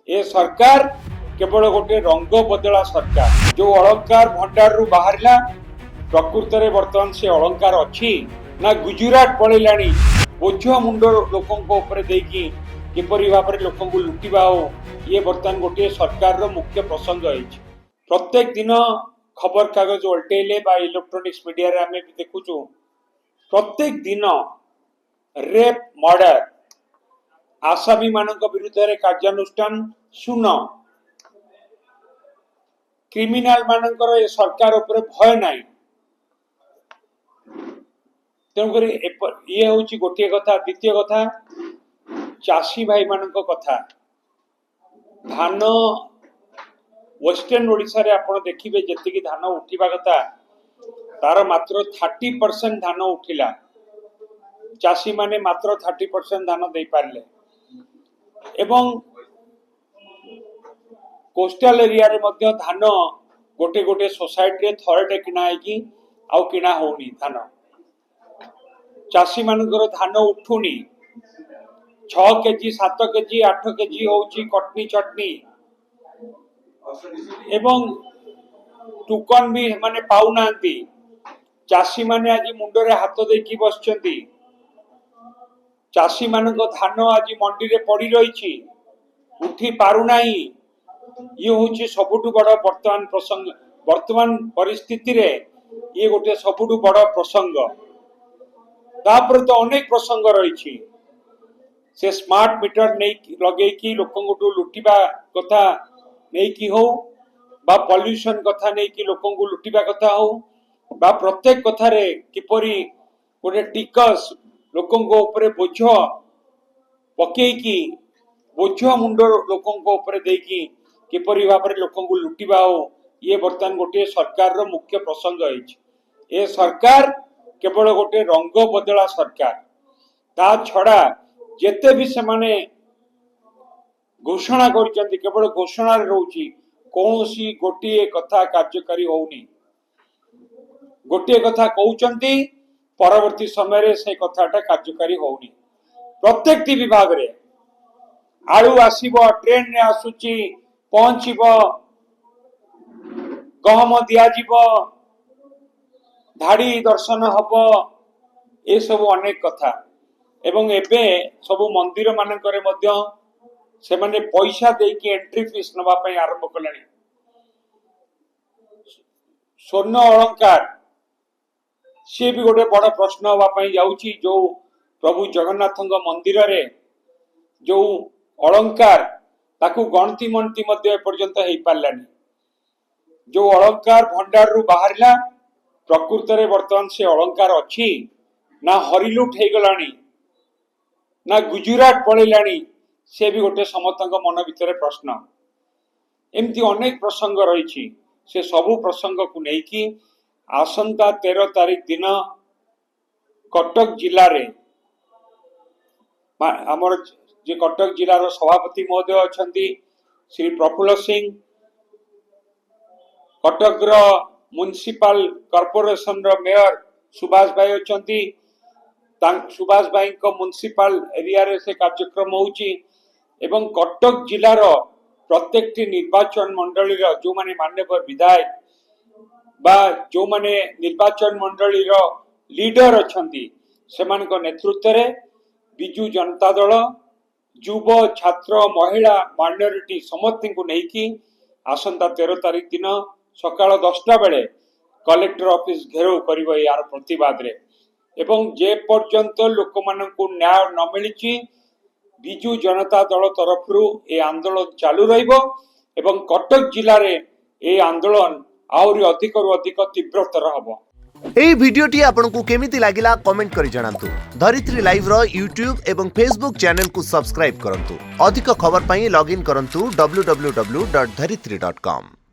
ए सरकार केवल गोटे रंग बदला सरकार। जो अलंकार भंडार रु बाहरला प्रकृत में बर्तमान से अलंकार अच्छी ना गुजरात पलैलानी बोझ मुंड लोकों देकी किपरि भाव में लोक लुटिबा हो ये बर्तमान गोटे सरकार रो मुख्य प्रसंग है। प्रत्येक दिन खबर कागज उल्टेले बा इलेक्ट्रोनिक्स मीडिया रे आमे भी देखुचु प्रत्येक दिन रेप मर्डर आसामी मानक विरुद्ध रे कार्यानुष्ठान शून्य क्रिमिनाल मानकर ये सरकार उपरे भय नाही। तेणुकर ये हूँ गोटे कथा। द्वितीय कथा चाषी भाई मानक कथा धान वेस्टर्न ओडिशा रे आपण देखिबे जति धान उठिबा कथा तार मात्र 30% धान उठिला। चाषी माने मात्र 30% धान दे पारले एवं कोस्टल एरिया रे मध्य धान गोटे गोटे सोसाइटी रे थरटे किना है आउ किना होनी धान। चाषी मानकर धान उठुनी 6 केजी 7 केजी 8 केजी होची कटनी चटनी एवं टुकन भी माने पाउ नांती। चाषी माने आज मुंडरे हाथ देकी बसचंती। चाषी मानक धान आज मंडी रे पड़ी रही उठी पारु नाही। ये हूँ सबुठु बड़ वर्तमान प्रसंग। वर्तमान परिस्थिति रे ये गोटे सबुठु बड़ प्रसंग। तापर तो अनेक प्रसंग रही से स्मार्ट मीटर नहीं लगे कि लोक लुटिबा कथा नहीं कि हो बा पॉल्यूशन कथा नहीं कि लोक लुटिबा कथा हो बा प्रत्येक कथा रे किपरि गोटे टिकस लोक बोझ पकईकी बोझ मुंड लोक देकी किपरि भाव में लोक लुटिबा हो ये बर्तमान गोटे सरकार रो मुख्य प्रसंग है। ये सरकार केवल गोटे रंग बदला सरकार। ता छड़ा जेते भी सेमाने घोषणा करचंती केवल घोषणा रोची कौनसी गोटे कथा कार्यकारी होउनी। गोटे कथा कहउचंती परवर्ती समय रे से कथाटा कार्यकारी होउनी। प्रत्येक विभाग रे आलू आसीबो ट्रेन ने आसुची पहुंचीबो गहम दिया जीवो धाड़ी दर्शन हब ए सब अनेक कथा एवं एबे सब मंदिर मानकरे मध्य से माने पैसा देकी एंट्री फीस नबा पई आरंभ कलानी। स्वर्ण अलंकार सी भी गोटे बड़ प्रश्न हवा पई जाउची। जो प्रभु जगन्नाथंग मंदिर रे जो अलंकार ताकू गणती मनती मध्य पर्यंत हेई पारलानी। जो अलंकार भंडार रु बाहरला प्रकृत में बर्तमान से अलंकार अच्छी ना हरिलुट हो गलानी ना गुजरात पलैलानी से भी गोटे समस्त मन भितर प्रश्न। एमती अनेक प्रसंग रही से सबू प्रसंग को लेकिन आसंता 13 तारीख दिन कटक जिले रे आमर जे कटक जिलार सभापति महोदय अच्छा श्री प्रफुल्ल सिंह कटक म्युनिसिपल कॉर्पोरेशन रो मेयर सुभाष भाई अच्छा सुभाष भाई को म्युनिसिपल एरिया रे से कार्यक्रम होउची एवं कटक जिलार प्रत्येक निर्वाचन मंडली जो माने माननीय विधायक बा जो माने निर्वाचन मंडली लीडर अच्छी से नेतृत्व रे बिजू जनता दल युव छात्र महिला माइनॉरिटी समस्त को लेकिन आसंता 13 तारीख दिन सकाळ 10टा बेले कलेक्टर ऑफिस घेराव करिबो यार प्रतिवाद रे एवं जे पर्यंत लोक मानकु न्याय न मिलिछि बिजू जनता दल तरफ ए आंदोलन चालू रहिबो एवं कटक जिले रे ए आंदोलन आउरी अधिक रु अधिक तीव्रतर हबो। एई भिडियोटी आपनकु केमिति लागिला कमेंट करि जणांतु। धरित्री लाइव रो यूट्यूब एवं फेसबुक चैनल को सब्सक्राइब करंतु। अधिक खबर पई लॉगिन करंतु www.dharitri.com।